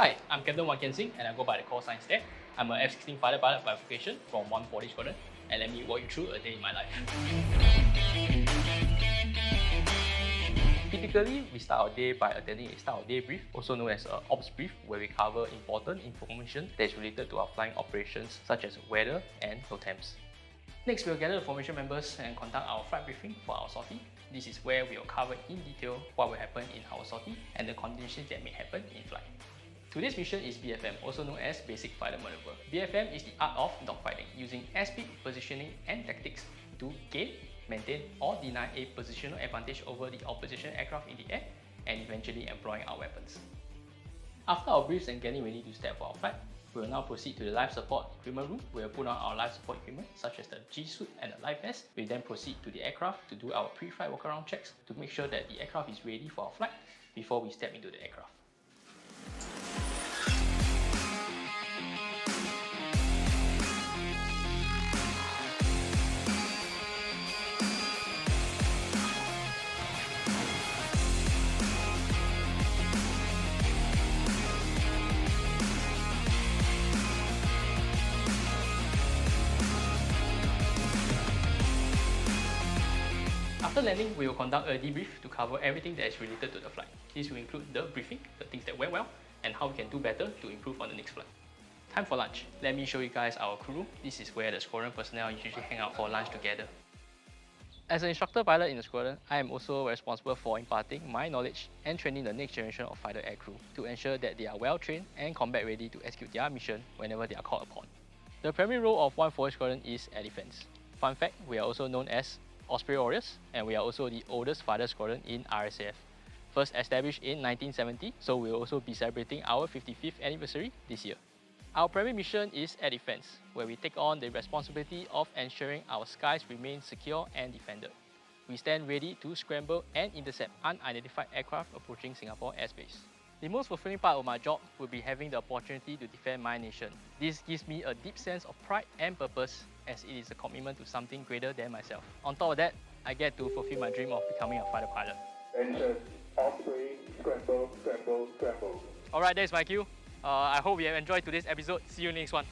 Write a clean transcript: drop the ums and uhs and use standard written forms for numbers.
Hi, I'm Captain Wan Hin and I go by the call sign there. I'm an F-16 fighter pilot by vocation from 140 Squadron, and let me walk you through a day in my life. Typically, we start our day by attending a start of day brief, also known as an ops brief, where we cover important information that is related to our flying operations such as weather and temps. Next, we'll gather the formation members and conduct our flight briefing for our sortie. This is where we will cover in detail what will happen in our sortie and the conditions that may happen in flight. Today's mission is BFM, also known as Basic Fighter Maneuver. BFM is the art of dogfighting, using airspeed, positioning, and tactics to gain, maintain, or deny a positional advantage over the opposition aircraft in the air, and eventually employing our weapons. After our briefs and getting ready to step for our flight, we will now proceed to the life support equipment room. We will put on our life support equipment such as the G-suit and the life vest. We then proceed to the aircraft to do our pre-flight walk-around checks to make sure that the aircraft is ready for our flight before we step into the aircraft. After landing, we will conduct a debrief to cover everything that is related to the flight. This will include the briefing, the things that went well, and how we can do better to improve on the next flight. Time for lunch. Let me show you guys our crew room. This is where the squadron personnel usually hang out for lunch together. As an instructor pilot in the squadron, I am also responsible for imparting my knowledge and training the next generation of fighter aircrew to ensure that they are well trained and combat ready to execute their mission whenever they are called upon. The primary role of 140 Squadron is air defense. Fun fact, we are also known as Osprey Warriors, and we are also the oldest fighter squadron in RSAF. First established in 1970, so we will also be celebrating our 55th anniversary this year. Our primary mission is air defense, where we take on the responsibility of ensuring our skies remain secure and defended. We stand ready to scramble and intercept unidentified aircraft approaching Singapore airspace. The most fulfilling part of my job would be having the opportunity to defend my nation. This gives me a deep sense of pride and purpose, as it is a commitment to something greater than myself. On top of that, I get to fulfill my dream of becoming a fighter pilot. Engine, Osprey, scramble, scramble, scramble. Alright, that's my cue. I hope you have enjoyed today's episode. See you next one.